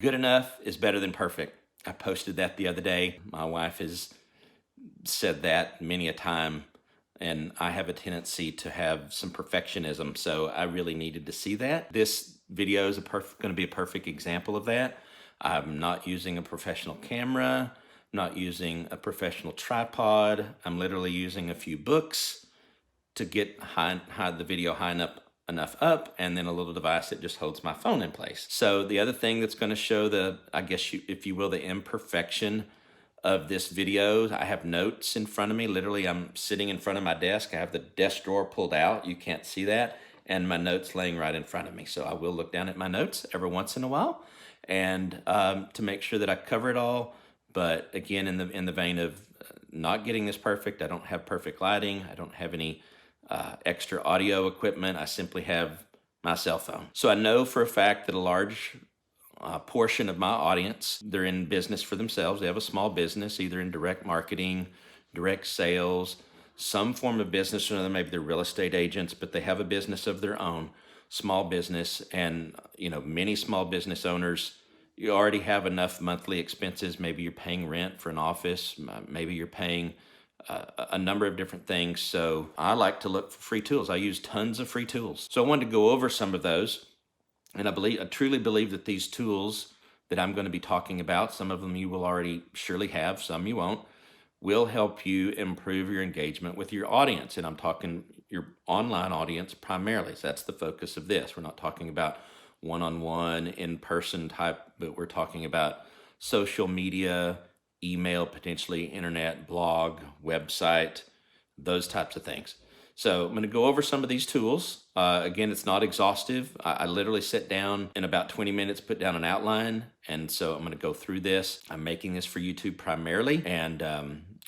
Good enough is better than perfect. I posted that the other day. My wife has said that many a time, and I have a tendency to have some perfectionism, so I really needed to see that. This video is going to be a perfect example of that. I'm not using a professional camera, not using a professional tripod. I'm literally using a few books to get the video high enough up, and then a little device that just holds my phone in place. So the other thing that's going to show the, I guess if you will, the imperfection of this video, I have notes in front of me. Literally, I'm sitting in front of my desk. I have the desk drawer pulled out. You can't see that. And my notes laying right in front of me. So I will look down at my notes every once in a while and to make sure that I cover it all. But again, in the vein of not getting this perfect, I don't have perfect lighting. I don't have any extra audio equipment. I simply have my cell phone. So I know for a fact that a large portion of my audience, they're in business for themselves. They have a small business, either in direct marketing, direct sales, some form of business or another. Maybe they're real estate agents, but they have a business of their own, small business. And, many small business owners, you already have enough monthly expenses. Maybe you're paying rent for an office. Maybe you're paying a number of different things. So I like to look for free tools. I use tons of free tools. So I wanted to go over some of those. And I truly believe that these tools that I'm going to be talking about, some of them you will already surely have, some you won't, will help you improve your engagement with your audience. And I'm talking your online audience primarily. So that's the focus of this. We're not talking about one-on-one, in-person type, but we're talking about social media, email, potentially internet, blog, website, those types of things. So I'm going to go over some of these tools. Again, it's not exhaustive. I literally sit down in about 20 minutes, put down an outline. And so I'm going to go through this. I'm making this for YouTube primarily, and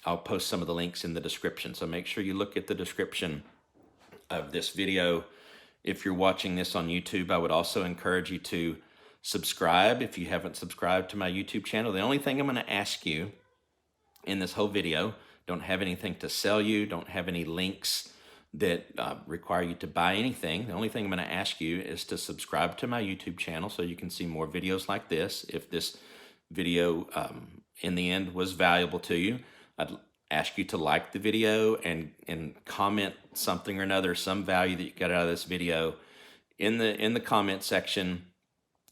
I'll post some of the links in the description. So make sure you look at the description of this video. If you're watching this on YouTube, I would also encourage you to subscribe if you haven't subscribed to my YouTube channel. The only thing I'm going to ask you in this whole video, don't have anything to sell you, don't have any links that require you to buy anything. The only thing I'm going to ask you is to subscribe to my YouTube channel so you can see more videos like this. If this video in the end was valuable to you, I'd ask you to like the video and comment something or another, some value that you got out of this video in the comment section,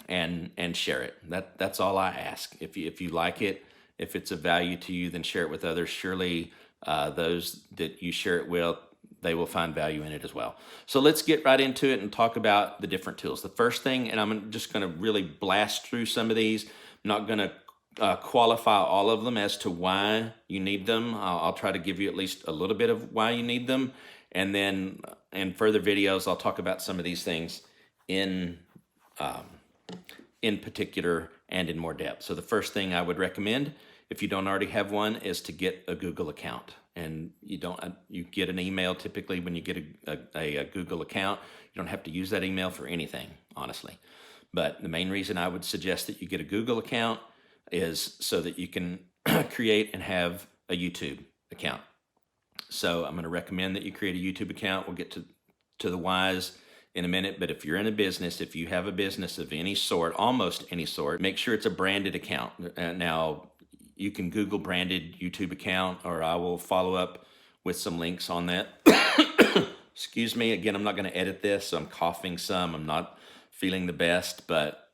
and share it. That's all I ask. If you like it, if it's of value to you, then share it with others. Surely those that you share it with, they will find value in it as well. So let's get right into it and talk about the different tools. The first thing, and I'm just going to really blast through some of these. I'm not going to qualify all of them as to why you need them. I'll try to give you at least a little bit of why you need them. And then in further videos, I'll talk about some of these things in particular and in more depth. So the first thing I would recommend, if you don't already have one, is to get a Google account. And you get an email typically when you get a Google account. You don't have to use that email for anything, honestly. But the main reason I would suggest that you get a Google account is so that you can create and have a YouTube account. So I'm going to recommend that you create a YouTube account. We'll get to the whys in a minute, but if you're in a business, if you have a business of any sort, almost any sort, make sure it's a branded account. Now, you can Google branded YouTube account, or I will follow up with some links on that. Excuse me. Again, I'm not going to edit this, so I'm coughing some. I'm not feeling the best, but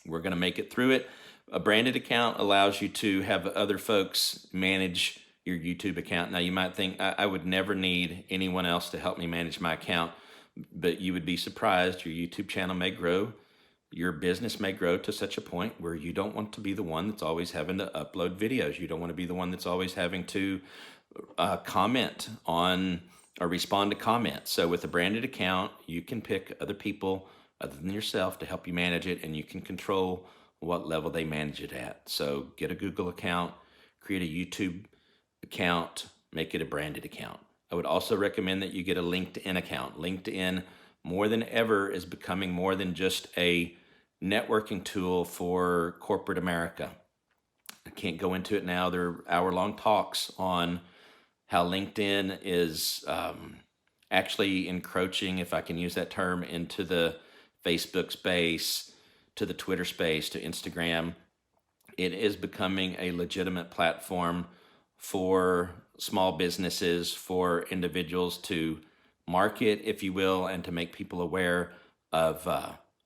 we're going to make it through it. A branded account allows you to have other folks manage your YouTube account. Now, you might think, I would never need anyone else to help me manage my account, but you would be surprised. Your YouTube channel may grow. Your business may grow to such a point where you don't want to be the one that's always having to upload videos. You don't want to be the one that's always having to comment on or respond to comments. So with a branded account, you can pick other people other than yourself to help you manage it, and you can control what level they manage it at. So get a Google account, create a YouTube account, make it a branded account. I would also recommend that you get a LinkedIn account. LinkedIn, more than ever, is becoming more than just a networking tool for corporate America. I can't go into it now. There are hour-long talks on how LinkedIn is actually encroaching, if I can use that term, into the Facebook space, to the Twitter space, to Instagram. It is becoming a legitimate platform for small businesses, for individuals to market, if you will, and to make people aware of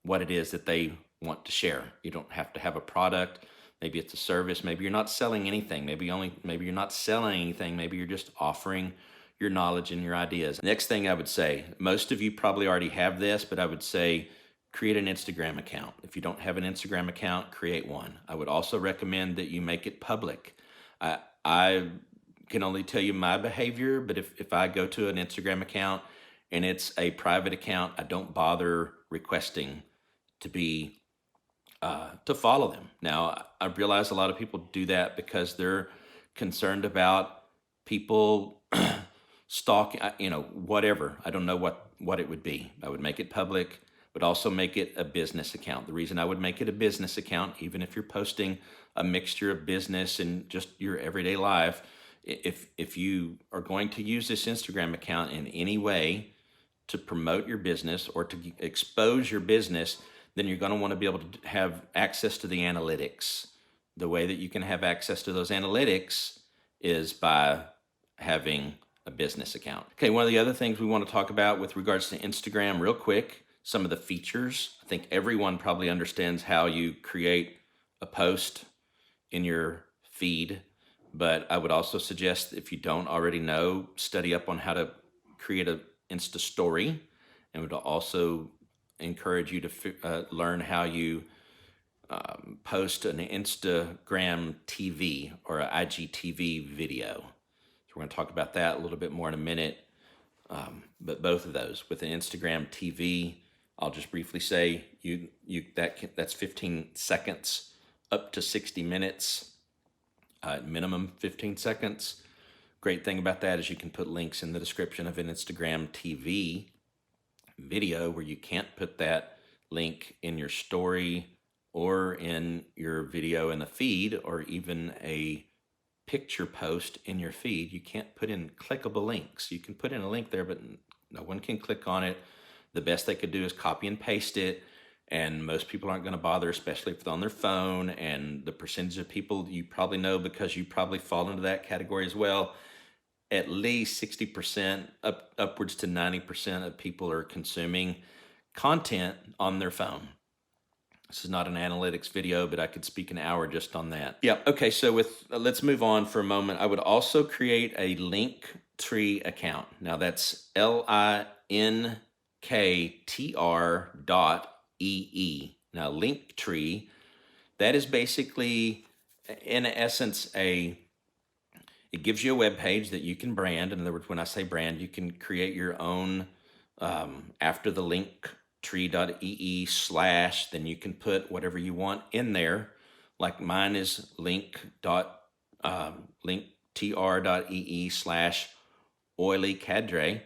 what it is that they want to share. You don't have to have a product. Maybe it's a service. Maybe you're not selling anything. Maybe you're not selling anything. Maybe you're just offering your knowledge and your ideas. Next thing I would say, most of you probably already have this, but I would say create an Instagram account. If you don't have an Instagram account, create one. I would also recommend that you make it public. I can only tell you my behavior, but if I go to an Instagram account and it's a private account, I don't bother requesting to follow them. Now, I realize a lot of people do that because they're concerned about people stalking, whatever. I don't know what it would be. I would make it public, but also make it a business account. The reason I would make it a business account, even if you're posting a mixture of business and just your everyday life, if you are going to use this Instagram account in any way to promote your business or to expose your business, then you're going to want to be able to have access to the analytics. The way that you can have access to those analytics is by having a business account. Okay, one of the other things we want to talk about with regards to Instagram real quick, some of the features. I think everyone probably understands how you create a post in your feed, but I would also suggest, if you don't already know, study up on how to create an Insta story, and would also encourage you to learn how you post an Instagram TV or an IGTV video. So we're going to talk about that a little bit more in a minute. But both of those, with an Instagram TV, I'll just briefly say that's 15 seconds up to 60 minutes, minimum 15 seconds. Great thing about that is you can put links in the description of an Instagram TV video where you can't put that link in your story or in your video in the feed or even a picture post in your feed. You can't put in clickable links. You can put in a link there, but no one can click on it. The best they could do is copy and paste it, and most people aren't going to bother, especially if they're on their phone. And the percentage of people, you probably know because you probably fall into that category as well, at least 60%, upwards to 90% of people are consuming content on their phone. This is not an analytics video, but I could speak an hour just on that. Yeah, okay, so let's move on for a moment. I would also create a Linktree account. Now that's linktr.ee. Now Linktree, that is basically, in essence, it gives you a web page that you can brand. In other words, when I say brand, you can create your own after the linktree.ee / then you can put whatever you want in there. Like mine is linktr.ee / oily cadre.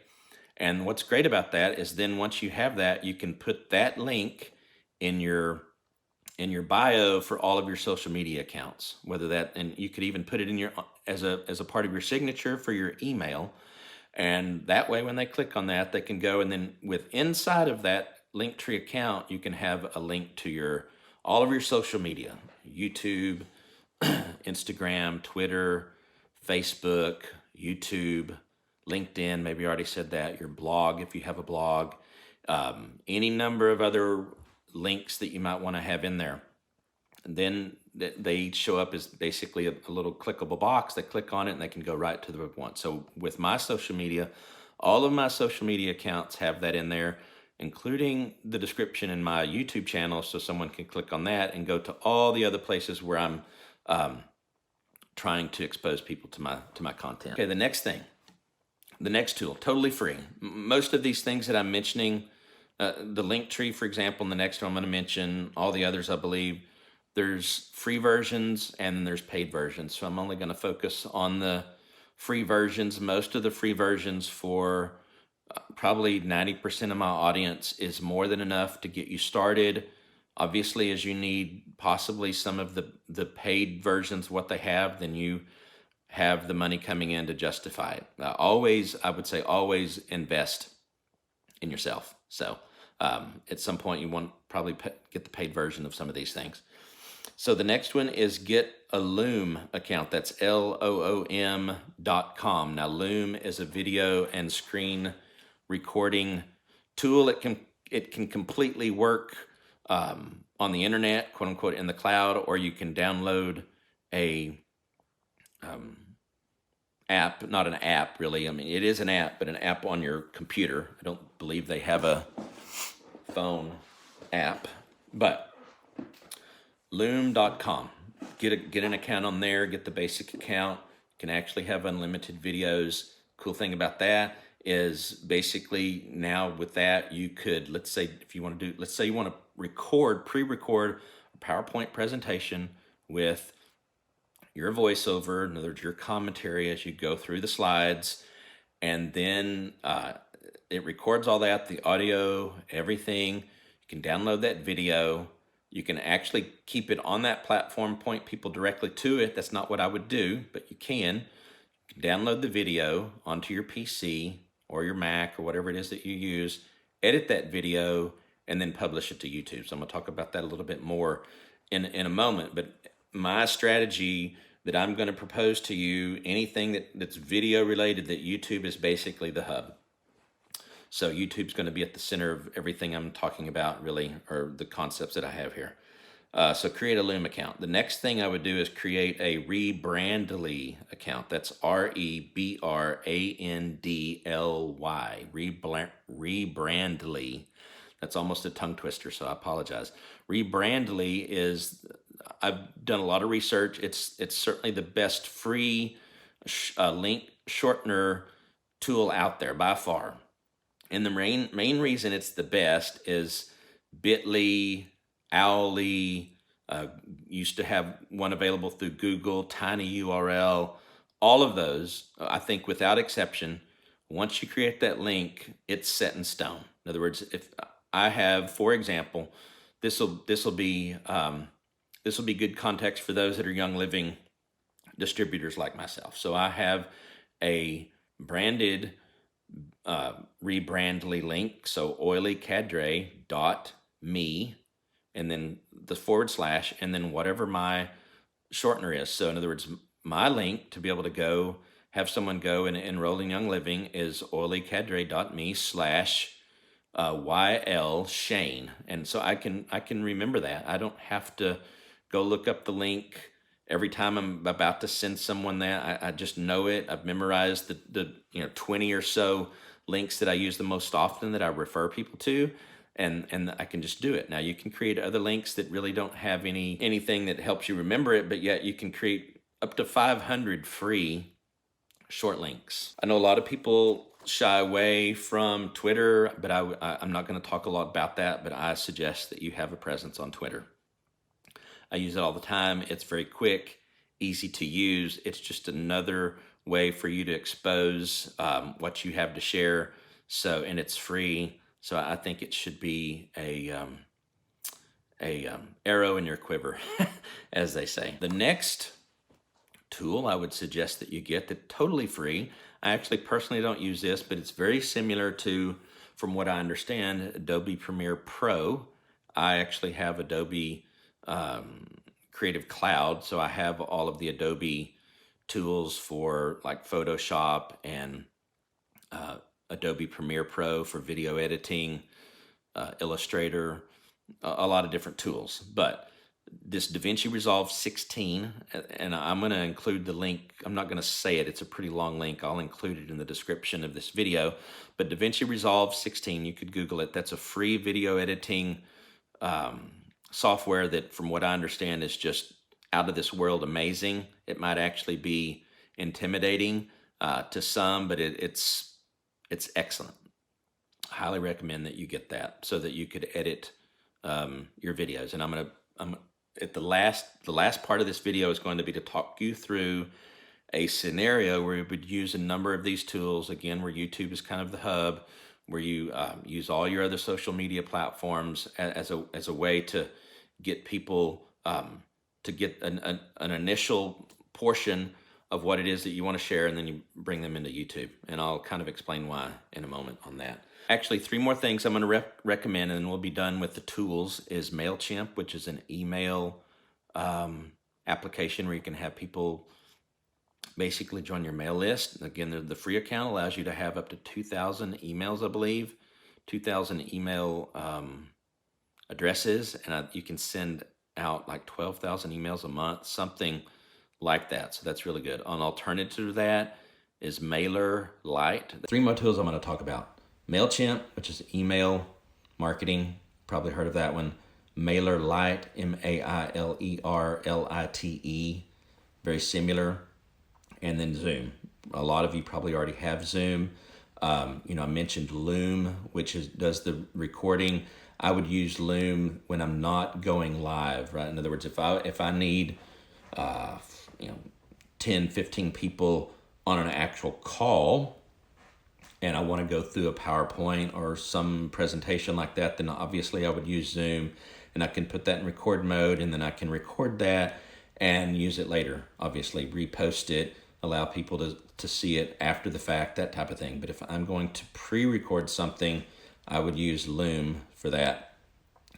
And what's great about that is then once you have that, you can put that link in your bio for all of your social media accounts, and you could even put it in your as a part of your signature for your email. And that way, when they click on that, they can go, and then inside of that Linktree account, you can have a link to all of your social media: YouTube, Instagram, Twitter, Facebook, YouTube, LinkedIn, maybe I already said that, your blog if you have a blog, any number of other links that you might want to have in there. And then they show up as basically a little clickable box. They click on it and they can go right to the one. So with my social media, all of my social media accounts have that in there, including the description in my YouTube channel, so someone can click on that and go to all the other places where I'm trying to expose people to my content. Okay, the next tool, totally free. Most of these things that I'm mentioning, the Linktree, for example, and the next one I'm going to mention, all the others, I believe, there's free versions and there's paid versions. So I'm only going to focus on the free versions. Most of the free versions for probably 90% of my audience is more than enough to get you started. Obviously, as you need possibly some of the paid versions, what they have, then you have the money coming in to justify it. I would say always invest in yourself. So At some point, you want to probably get the paid version of some of these things. So the next one is get a Loom account. That's LOOM.com. Now, Loom is a video and screen recording tool. It can completely work on the internet, quote unquote, in the cloud, or you can download a app, not an app really. I mean, it is an app, but an app on your computer. I don't believe they have a phone app, but loom.com. Get an account on there, get the basic account. You can actually have unlimited videos. Cool thing about that is basically now with that, you could, let's say you want to pre-record a PowerPoint presentation with your voiceover, in other words, your commentary as you go through the slides, and then it records all that, the audio, everything. You can download that video. You can actually keep it on that platform, point people directly to it. That's not what I would do, but you can. You can download the video onto your PC or your Mac or whatever it is that you use, edit that video, and then publish it to YouTube. So I'm going to talk about that a little bit more in a moment. But my strategy that I'm going to propose to you, anything that's video related, that YouTube is basically the hub. So YouTube's going to be at the center of everything I'm talking about, really, or the concepts that I have here. So create a Loom account. The next thing I would do is create a Rebrandly account. That's Rebrandly. Rebrandly. That's almost a tongue twister, so I apologize. Rebrandly is, I've done a lot of research. It's certainly the best free link shortener tool out there by far. And the main reason it's the best is Bitly, Owly, used to have one available through Google, TinyURL. All of those, I think without exception, once you create that link, it's set in stone. In other words, if I have, for example, this will be good context for those that are young living distributors like myself. So I have a branded Rebrandly link, so oilycadre.me, and then the / and then whatever my shortener is. So in other words, my link to be able to go have someone go and enroll in Young Living is oilycadre.me / YL Shane. And so I can remember that. I don't have to go look up the link every time I'm about to send someone that. I just know it. I've memorized the 20 or so links that I use the most often that I refer people to, and I can just do it. Now you can create other links that really don't have anything that helps you remember it, but yet you can create up to 500 free short links. I know a lot of people shy away from Twitter, but I'm not going to talk a lot about that, but I suggest that you have a presence on Twitter. I use it all the time. It's very quick, easy to use. It's just another way for you to expose what you have to share. So, and it's free. So I think it should be a arrow in your quiver, as they say. The next tool I would suggest that you get, that's totally free. I actually personally don't use this, but it's very similar to, from what I understand, Adobe Premiere Pro. I actually have Adobe Creative Cloud, so I have all of the Adobe tools for like Photoshop and Adobe Premiere Pro for video editing, Illustrator, a lot of different tools. But this DaVinci Resolve 16, and I'm going to include the link. I'm not going to say it. It's a pretty long link. I'll include it in the description of this video. But DaVinci Resolve 16, you could Google it. That's a free video editing software that, from what I understand, is just out of this world amazing. It might actually be intimidating to some, but it's excellent. I highly recommend that you get that so that you could edit your videos. And I'm at the last part of this video is going to be to talk you through a scenario where you would use a number of these tools, again, where YouTube is kind of the hub, where you use all your other social media platforms as a way to get people to get an initial portion of what it is that you want to share, and then you bring them into YouTube. And I'll kind of explain why in a moment on that. Actually, three more things I'm going to recommend, and we'll be done with the tools, is MailChimp, which is an email application where you can have people basically join your mail list. Again, the free account allows you to have up to 2,000 emails, I believe, 2,000 email addresses, and you can send out like 12,000 emails a month, something like that. So that's really good. An alternative to that is MailerLite. Three more tools I'm going to talk about. MailChimp, which is email marketing. Probably heard of that one. MailerLite, MailerLite, very similar. And then Zoom. A lot of you probably already have Zoom. I mentioned Loom, which does the recording. I would use Loom when I'm not going live, right? In other words, if I need 10, 15 people on an actual call, and I want to go through a PowerPoint or some presentation like that, then obviously I would use Zoom, and I can put that in record mode, and then I can record that and use it later. Obviously, repost it, allow people to see it after the fact, that type of thing. But if I'm going to pre-record something, I would use Loom for that,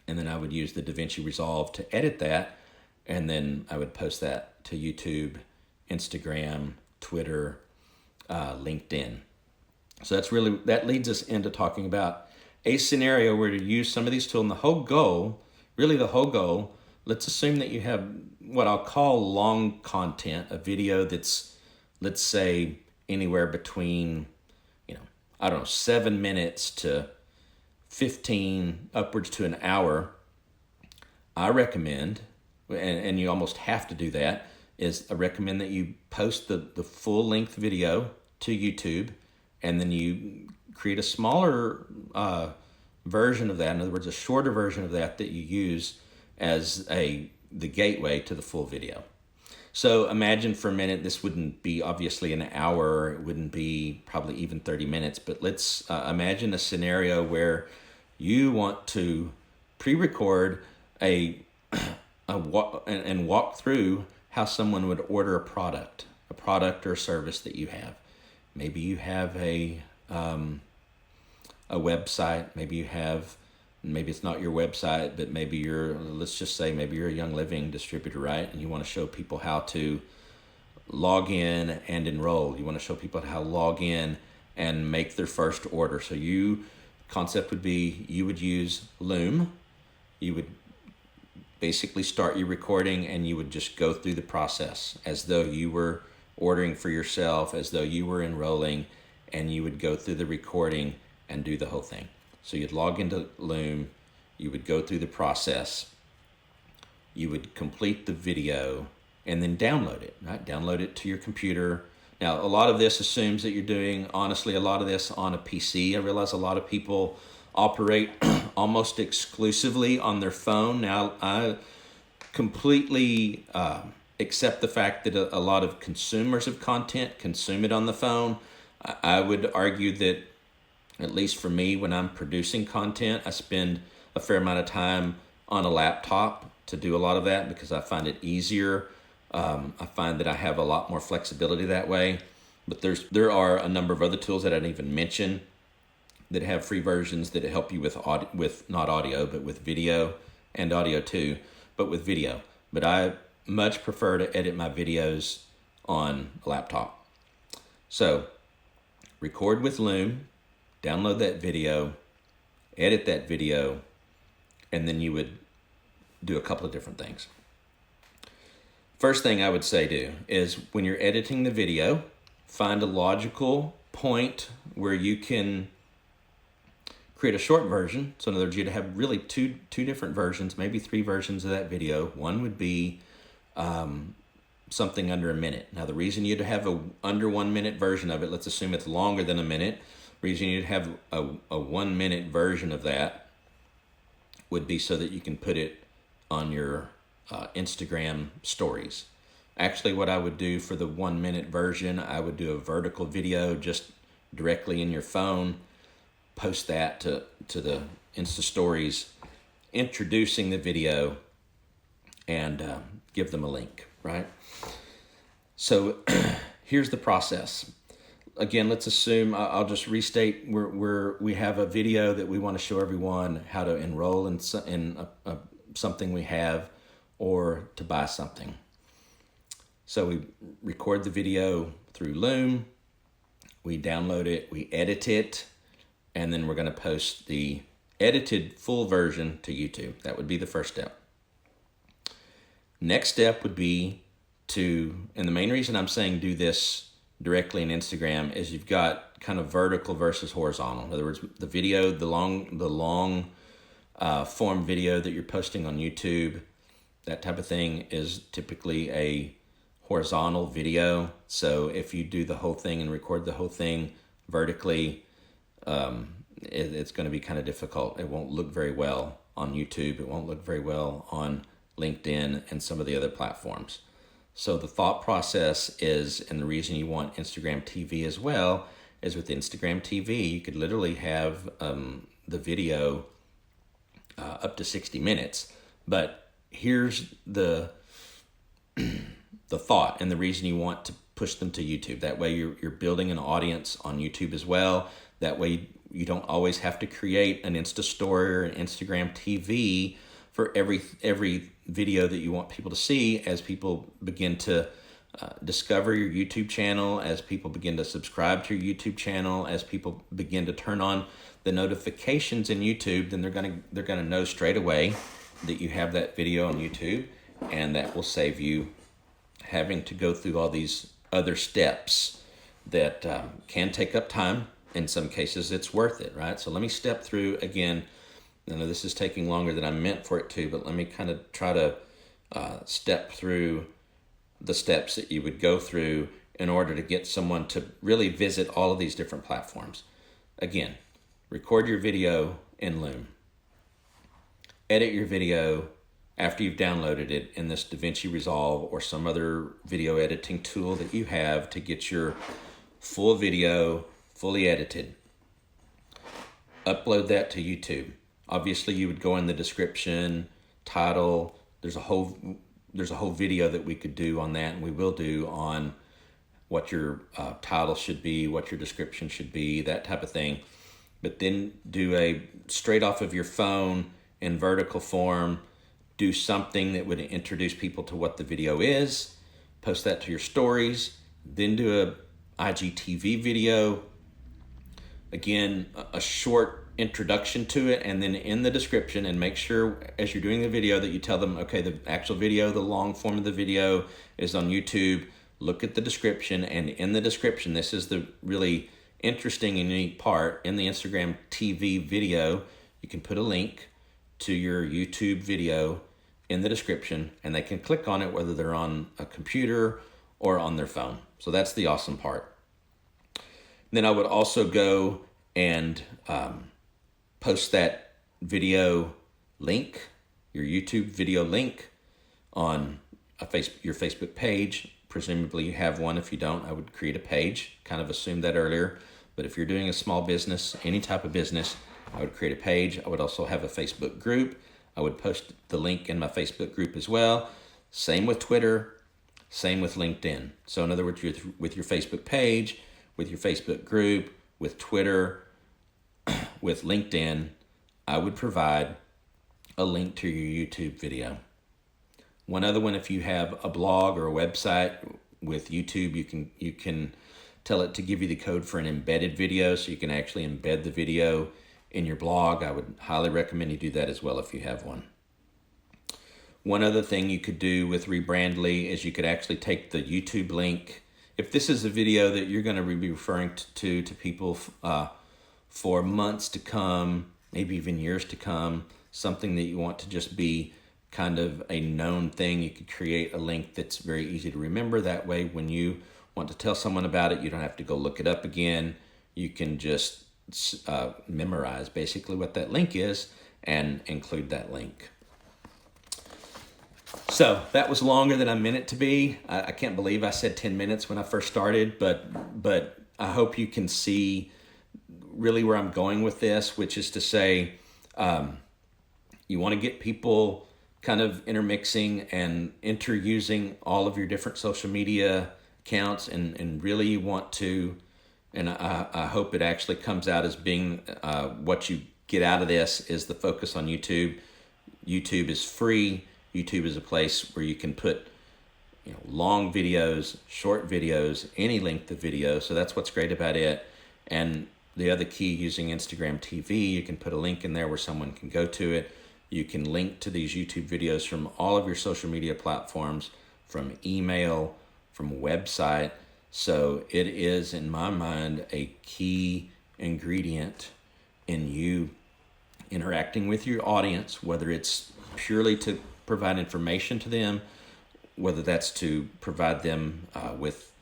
and then I would use the DaVinci Resolve to edit that, and then I would post that to YouTube, Instagram, Twitter, LinkedIn. So that leads us into talking about a scenario where to use some of these tools. And the whole goal, let's assume that you have what I'll call long content, a video that's, let's say, anywhere between, 7 minutes to 15, upwards to an hour. I recommend, and you almost have to do that, is I recommend that you post the full length video to YouTube, and then you create a smaller version of that. In other words, a shorter version of that you use as the gateway to the full video. So imagine for a minute, this wouldn't be obviously an hour, it wouldn't be probably even 30 minutes, but let's imagine a scenario where you want to pre-record and walk through how someone would order a product or a service that you have. Maybe you have a website, maybe it's not your website, but maybe let's just say you're a Young Living distributor, right? And you want to show people how to log in and enroll. You want to show people how to log in and make their first order. So concept would be, you would use Loom. You would basically start your recording, and you would just go through the process as though you were ordering for yourself, as though you were enrolling, and you would go through the recording and do the whole thing. So you'd log into Loom, you would go through the process, you would complete the video, and then download it, right? Download it to your computer. Now, a lot of this assumes that you're doing, honestly, a lot of this on a PC. I realize a lot of people operate almost exclusively on their phone. Now, I completely accept the fact that a lot of consumers of content consume it on the phone. I would argue that, at least for me, when I'm producing content, I spend a fair amount of time on a laptop to do a lot of that because I find it easier. I find that I have a lot more flexibility that way. But there are a number of other tools that I didn't even mention that have free versions that help you with not audio, but with video, and audio too, but with video. But I much prefer to edit my videos on a laptop. So record with Loom, download that video, edit that video, and then you would do a couple of different things. First thing I would say do is, when you're editing the video, find a logical point where you can create a short version. So in other words, you'd have really two different versions, maybe three versions of that video. One would be something under a minute. Now, the reason you'd have a under 1 minute version of it, let's assume it's longer than a minute, reason you'd have a 1 minute version of that would be so that you can put it on your Instagram stories. Actually, what I would do for the 1 minute version, I would do a vertical video just directly in your phone, post that to the Insta stories, introducing the video, and give them a link, right? So here's the process. again, let's assume, I'll just restate, we have a video that we want to show everyone how to enroll in something we have, or to buy something. So we record the video through Loom, we download it, we edit it, and then we're going to post the edited full version to YouTube. That would be the first step. Next step would be and the main reason I'm saying do this directly in Instagram is you've got kind of vertical versus horizontal. In other words, the video, the long form video that you're posting on YouTube, that type of thing is typically a horizontal video. So if you do the whole thing and record the whole thing vertically, it's going to be kind of difficult. It won't look very well on YouTube. It won't look very well on LinkedIn and some of the other platforms. So the thought process is, and the reason you want Instagram TV as well, is with Instagram TV, you could literally have the video up to 60 minutes. But here's the thought and the reason you want to push them to YouTube. That way you're building an audience on YouTube as well. That way you don't always have to create an Insta story or an Instagram TV for every video that you want people to see. As people begin to discover your YouTube channel, as people begin to subscribe to your YouTube channel, as people begin to turn on the notifications in YouTube, then they're gonna know straight away that you have that video on YouTube, and that will save you having to go through all these other steps that can take up time. In some cases, it's worth it, right? So let me step through again. I know this is taking longer than I meant for it to, but let me kind of try to step through the steps that you would go through in order to get someone to really visit all of these different platforms. Again, record your video in Loom. Edit your video after you've downloaded it in this DaVinci Resolve or some other video editing tool that you have to get your full video fully edited. Upload that to YouTube. Obviously, you would go in the description, title. There's a whole video that we could do on that, and we will do on what your title should be, what your description should be, that type of thing. But then do a straight off of your phone in vertical form, do something that would introduce people to what the video is, post that to your stories, then do a IGTV video. Again, a short introduction to it, and then in the description, and make sure as you're doing the video that you tell them, okay, the actual video, the long form of the video is on YouTube. Look at the description, and in the description, this is the really interesting and unique part. In the Instagram TV video, you can put a link to your YouTube video in the description, and they can click on it whether they're on a computer or on their phone. So that's the awesome part. Then I would also go and post that video link, your YouTube video link, on your Facebook page. Presumably you have one. If you don't, I would create a page. Kind of assumed that earlier. But if you're doing a small business, any type of business, I would create a page. I would also have a Facebook group. I would post the link in my Facebook group as well. Same with Twitter, same with LinkedIn. So in other words, with your Facebook page, with your Facebook group, with Twitter, with LinkedIn, I would provide a link to your YouTube video. One other one, if you have a blog or a website with YouTube, you can tell it to give you the code for an embedded video, so you can actually embed the video in your blog. I would highly recommend you do that as well if you have one. One other thing you could do with Rebrandly is you could actually take the YouTube link. If this is a video that you're going to be referring to people for months to come, maybe even years to come, something that you want to just be kind of a known thing, you could create a link that's very easy to remember. That way, when you want to tell someone about it, you don't have to go look it up again. You can just memorize basically what that link is and include that link. So that was longer than I meant it to be. I can't believe I said 10 minutes when I first started, but I hope you can see really where I'm going with this, which is to say, you want to get people kind of intermixing and interusing all of your different social media accounts, and really you want to and I hope it actually comes out as being what you get out of this is the focus on YouTube. YouTube is free. YouTube is a place where you can put long videos, short videos, any length of video. So that's what's great about it. And the other key, using Instagram TV, you can put a link in there where someone can go to it. You can link to these YouTube videos from all of your social media platforms, from email, from website. So it is, in my mind, a key ingredient in you interacting with your audience, whether it's purely to provide information to them, whether that's to provide them with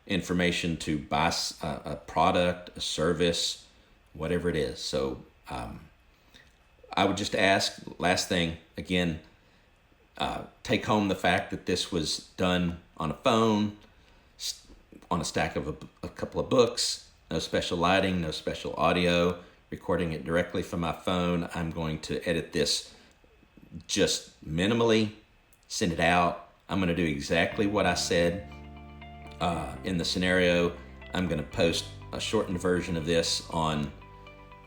information to buy a product, a service, whatever it is. So I would just ask, last thing, again, take home the fact that this was done on a phone, on a stack of a couple of books, no special lighting, no special audio, recording it directly from my phone. I'm going to edit this just minimally, send it out. I'm going to do exactly what I said in the scenario. I'm going to post a shortened version of this on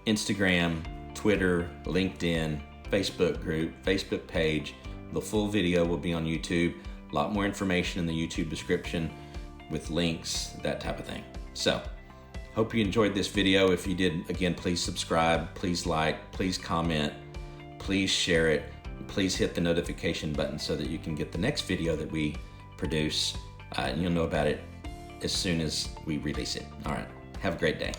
Instagram, Twitter, LinkedIn, Facebook group, Facebook page. The full video will be on YouTube. A lot more information in the YouTube description with links, that type of thing. So, hope you enjoyed this video. If you did, again, please subscribe, please like, please comment, please share it. Please hit the notification button so that you can get the next video that we produce, and you'll know about it as soon as we release it. All right, have a great day.